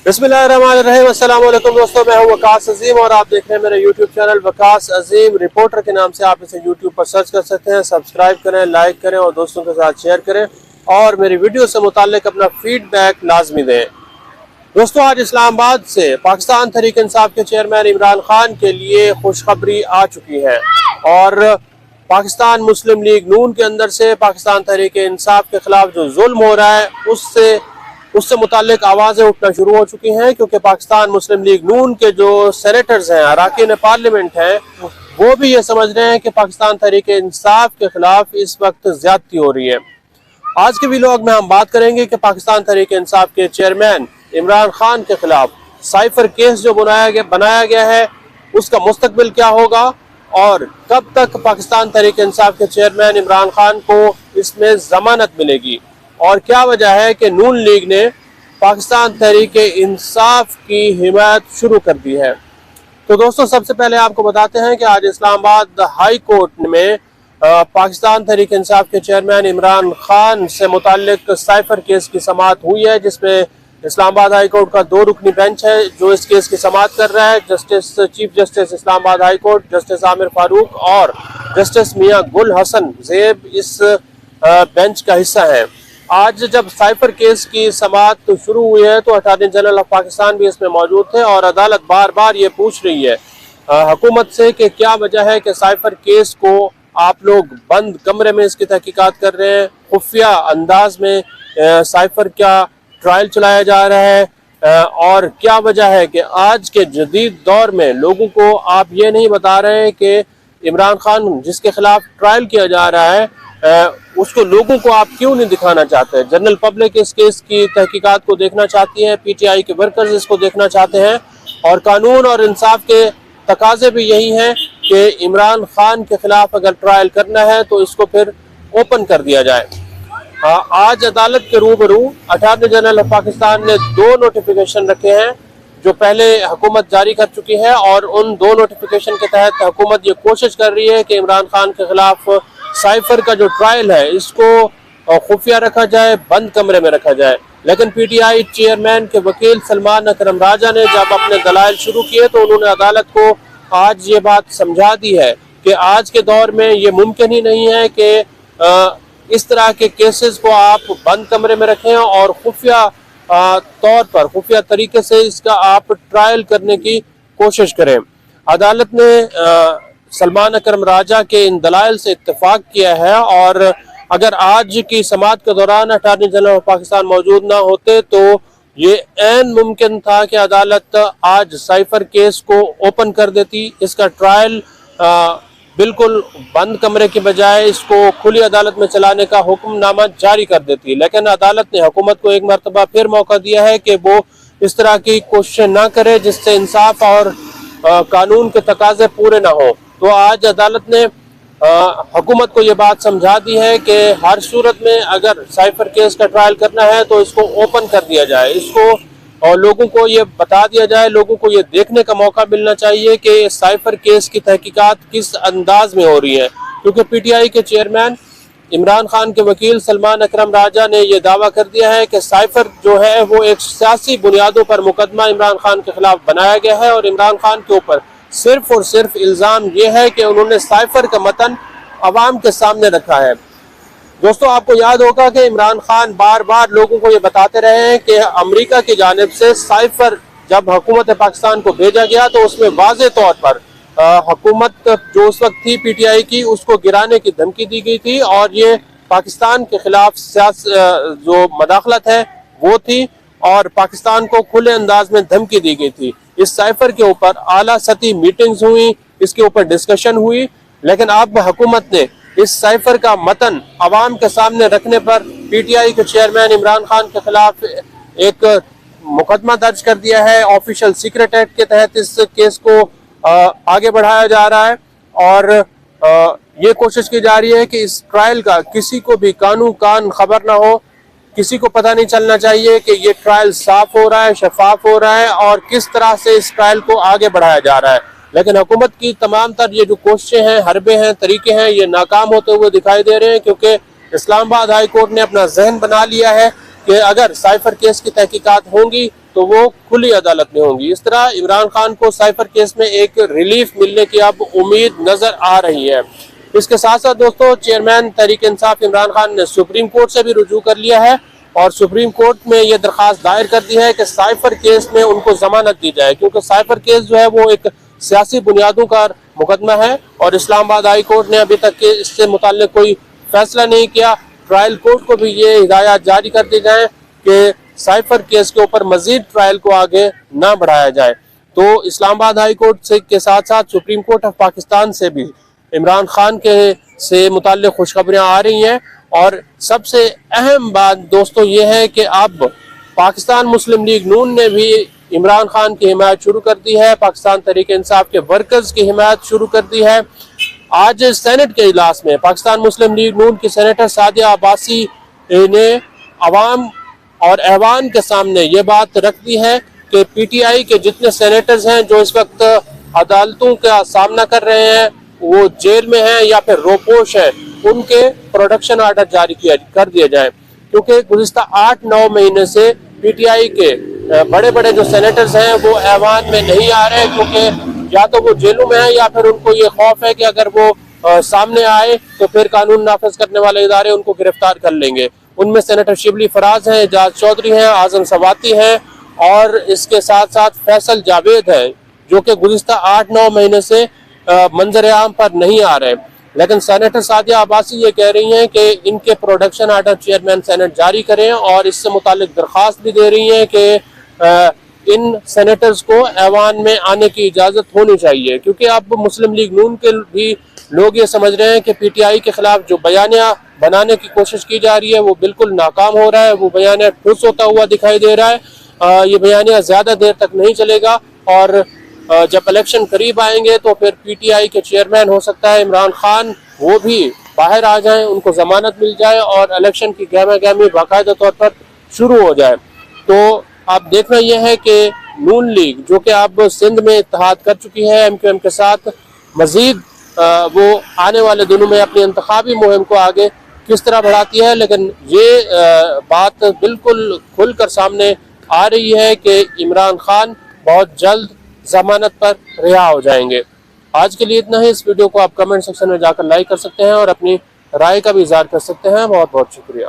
बिस्मिल्लाहिर्रहमानिर्रहीम। अस्सलाम वालेकुम दोस्तों, मैं हूं वकास अजीम और आप देख रहे हैं मेरा यूट्यूब चैनल वकास अजीम रिपोर्टर के नाम से। आप इसे यूट्यूब पर सर्च कर सकते हैं। सब्सक्राइब करें, लाइक करें और दोस्तों के साथ शेयर करें और मेरी वीडियो से मुताल्लिक अपना फीडबैक लाजमी दें। दोस्तों, आज इस्लामाबाद से पाकिस्तान तहरीक इंसाफ के चेयरमैन इमरान खान के लिए खुशखबरी आ चुकी है और पाकिस्तान मुस्लिम लीग नून के अंदर से पाकिस्तान तहरीक इंसाफ के खिलाफ जो जुल्म हो रहा है उससे मुतालिक आवाज़ें उठना शुरू हो चुकी हैं, क्योंकि पाकिस्तान मुस्लिम लीग नून के जो सेनेटर्स हैं, अराकीन पार्लियामेंट हैं, वो भी ये समझ रहे हैं कि पाकिस्तान तहरीक इंसाफ के खिलाफ इस वक्त ज्यादती हो रही है। आज के व्लॉग में हम बात करेंगे कि पाकिस्तान तहरीक इंसाफ के चेयरमैन इमरान खान के खिलाफ साइफर केस जो बनाया गया है उसका मुस्तकबिल क्या होगा और कब तक पाकिस्तान तहरीक इंसाफ के चेयरमैन इमरान खान को इसमें जमानत मिलेगी और क्या वजह है कि नून लीग ने पाकिस्तान तहरीक इंसाफ की हिमायत शुरू कर दी है। तो दोस्तों, सबसे पहले आपको बताते हैं कि आज इस्लामाबाद हाई कोर्ट में पाकिस्तान तहरीक इंसाफ के चेयरमैन इमरान खान से मुताल्लिक साइफर केस की समाअत हुई है, जिसमें इस्लामाबाद हाई कोर्ट का 2 रुकनी बेंच है जो इस केस की समाअत कर रहा है। Chief justice Islamabad high court justice Aamir Farooq और जस्टिस मियां गुल हसन ज़ेब इस बेंच का हिस्सा है। आज जब साइफर केस की समाअत तो शुरू हुई है तो अटॉर्नी जनरल ऑफ पाकिस्तान भी इसमें मौजूद थे और अदालत बार बार ये पूछ रही है हुकूमत से कि क्या वजह है कि साइफर केस को आप लोग बंद कमरे में इसकी तहकीकात कर रहे हैं, खुफिया अंदाज में साइफर का ट्रायल चलाया जा रहा है और क्या वजह है कि आज के जदीद दौर में लोगों को आप ये नहीं बता रहे कि इमरान खान जिसके खिलाफ ट्रायल किया जा रहा है उसको लोगों को आप क्यों नहीं दिखाना चाहते। जनरल पब्लिक इस केस की तहकीकात को देखना चाहती है, पीटीआई के वर्कर्स इसको देखना चाहते हैं और कानून और इंसाफ के तकाजे भी यही हैं कि इमरान खान के खिलाफ अगर ट्रायल करना है तो इसको फिर ओपन कर दिया जाए। आज अदालत के रूबरू अटॉर्नी जनरल ऑफ पाकिस्तान ने 2 नोटिफिकेशन रखे हैं जो पहले हुकूमत जारी कर चुकी है और उन 2 नोटिफिकेशन के तहत हुकूमत ये कोशिश कर रही है कि इमरान खान के खिलाफ साइफर का जो ट्रायल है इसको खुफिया रखा जाए, बंद कमरे में रखा जाए। लेकिन पीटीआई चेयरमैन के वकील सलमान अकरम राजा ने जब अपने दलाइल शुरू किए तो उन्होंने अदालत को आज ये बात समझा दी है कि आज के दौर में ये मुमकिन ही नहीं है कि इस तरह के केसेस को आप बंद कमरे में रखें और खुफिया तौर पर खुफिया तरीके से इसका आप ट्रायल करने की कोशिश करें। अदालत ने सलमान अकरम राजा के इन दलाइल से इत्तेफाक किया है और अगर आज की समाअत के दौरान अटॉर्नी जनरल ऑफ पाकिस्तान मौजूद ना होते तो ये ऐन मुमकिन था कि अदालत आज साइफर केस को ओपन कर देती, इसका ट्रायल बिल्कुल बंद कमरे के बजाय इसको खुली अदालत में चलाने का हुक्मनामा जारी कर देती। लेकिन अदालत ने हुकूमत को एक मरतबा फिर मौका दिया है कि वो इस तरह की कोशिशें ना करे जिससे इंसाफ और कानून के तकाजे पूरे ना हो। तो आज अदालत ने हुकूमत को ये बात समझा दी है कि हर सूरत में अगर साइफर केस का ट्रायल करना है तो इसको ओपन कर दिया जाए, इसको और लोगों को ये बता दिया जाए, लोगों को ये देखने का मौका मिलना चाहिए कि साइफर केस की तहकीकात किस अंदाज में हो रही है। क्योंकि पीटीआई के चेयरमैन इमरान खान के वकील सलमान अकरम राजा ने यह दावा कर दिया है कि साइफर जो है वो एक सियासी बुनियादों पर मुकदमा इमरान खान के खिलाफ बनाया गया है और इमरान खान के ऊपर सिर्फ और सिर्फ इल्ज़ाम ये है कि उन्होंने साइफर का मतन अवाम के सामने रखा है। दोस्तों, आपको याद होगा कि इमरान खान बार बार लोगों को ये बताते रहे हैं कि अमेरिका की जानिब से साइफर जब हुकूमत पाकिस्तान को भेजा गया तो उसमें वाज़े तौर पर हुकूमत जो उस वक्त थी पीटीआई की उसको गिराने की धमकी दी गई थी और ये पाकिस्तान के खिलाफ जो मदाखलत है वो थी और पाकिस्तान को खुले अंदाज में धमकी दी गई थी। इस साइफर के ऊपर आला सतही मीटिंग्स हुई, इसके ऊपर डिस्कशन हुई, लेकिन अब हुकूमत ने इस साइफर का मतन अवाम के सामने रखने पर पीटीआई के चेयरमैन इमरान खान के खिलाफ एक मुकदमा दर्ज कर दिया है। ऑफिशियल सीक्रेट एक्ट के तहत इस केस को आगे बढ़ाया जा रहा है और ये कोशिश की जा रही है कि इस ट्रायल का किसी को भी कान खबर ना हो, किसी को पता नहीं चलना चाहिए कि ये ट्रायल साफ हो रहा है, शफाफ हो रहा है और किस तरह से इस ट्रायल को आगे बढ़ाया जा रहा है। लेकिन हुकूमत की तमाम तर ये जो कोशिशें हैं, हरबे हैं, तरीके हैं, ये नाकाम होते हुए दिखाई दे रहे हैं क्योंकि इस्लामाबाद हाई कोर्ट ने अपना जहन बना लिया है کہ اگر سائفر کیس کی تحقیقات ہوں گی تو وہ کھلی عدالت میں ہوں گی۔ اس طرح عمران خان کو سائفر کیس میں ایک ریلیف ملنے کی اب امید نظر آ رہی ہے۔ اس کے ساتھ ساتھ دوستو، چیئرمین تحریک انصاف عمران خان نے سپریم کورٹ سے بھی رجوع کر لیا ہے اور سپریم کورٹ میں یہ درخواست دائر کر دی ہے کہ سائفر کیس میں ان کو ضمانت دی جائے، کیونکہ سائفر کیس جو ہے وہ ایک سیاسی بنیادوں کا مقدمہ ہے اور اسلام آباد ہائی کورٹ نے ابھی تک اس سے متعلق کوئی فیصلہ نہیں کیا۔ ٹرائل کورٹ کو بھی یہ ہدایات جاری کر دی جائیں کہ سائفر کیس کے اوپر مزید ٹرائل کو آگے نہ بڑھایا جائے۔ تو اسلام آباد ہائی کورٹ کے ساتھ ساتھ سپریم کورٹ آف پاکستان سے بھی عمران خان سے متعلق خوشخبریاں آ رہی ہیں، اور سب سے اہم بات دوستو یہ ہے کہ اب پاکستان مسلم لیگ نون نے بھی عمران خان کی حمایت شروع کر دی ہے، پاکستان تحریک انصاف کے ورکرز کی حمایت شروع کر دی ہے۔ آج سینٹ کے اجلاس میں پاکستان مسلم لیگ نون کی سینیٹر سعدیہ عباسی نے عوام اور ایوان کے سامنے یہ بات رکھ دی ہے کہ پی ٹی آئی کے جتنے سینیٹرز ہیں جو اس وقت عدالتوں کا سامنا کر رہے ہیں، وہ جیل میں ہیں یا پھر روپوش ہیں، ان کے پروڈکشن آرڈر جاری کر دیے جائیں، کیونکہ گزشتہ 8-9 مہینے سے پی ٹی آئی کے بڑے بڑے جو سینیٹرز ہیں وہ ایوان میں نہیں آ رہے، کیونکہ یا تو وہ جیلوں میں ہیں یا پھر ان کو یہ خوف ہے کہ اگر وہ سامنے آئے تو پھر قانون نافذ کرنے والے ادارے ان کو گرفتار کر لیں گے۔ ان میں سینیٹر شبلی فراز ہیں، اعجاز چودھری ہیں، اعظم سواتی ہیں، اور اس کے ساتھ ساتھ فیصل جاوید ہے، جو کہ گزشتہ 8-9 مہینے سے منظر عام پر نہیں آ رہے۔ لیکن سینیٹر سعدیہ عباسی یہ کہہ رہی ہیں کہ ان کے پروڈکشن آرڈر چیئرمین سینٹ جاری کریں، اور اس سے متعلق درخواست بھی دے رہی ہیں کہ ان سینیٹرز کو ایوان میں آنے کی اجازت ہونی چاہیے، کیونکہ اب مسلم لیگ نون کے بھی لوگ یہ سمجھ رہے ہیں کہ پی ٹی آئی کے خلاف جو بیانیہ بنانے کی کوشش کی جا رہی ہے وہ بالکل ناکام ہو رہا ہے، وہ بیانیہ ٹھوس ہوتا ہوا دکھائی دے رہا ہے۔ یہ بیانیہ زیادہ دیر تک نہیں چلے گا، اور جب الیکشن قریب آئیں گے تو پھر پی ٹی آئی کے چیئرمین ہو سکتا ہے عمران خان وہ بھی باہر آ جائیں، ان کو ضمانت مل جائے اور الیکشن کی گہما گہمی باقاعدہ طور پر شروع ہو جائے۔ تو اب دیکھنا یہ ہے کہ نون لیگ جو کہ اب سندھ میں اتحاد کر چکی ہے ایم کیو ایم کے ساتھ، مزید وہ آنے والے دنوں میں اپنی انتخابی مہم کو آگے کس طرح بڑھاتی ہے، لیکن یہ بات بالکل کھل کر سامنے آ رہی ہے کہ عمران خان بہت جلد ضمانت پر رہا ہو جائیں گے۔ آج کے لیے اتنا ہی۔ اس ویڈیو کو آپ کمنٹ سیکشن میں جا کر لائک کر سکتے ہیں اور اپنی رائے کا بھی اظہار کر سکتے ہیں۔ بہت بہت شکریہ۔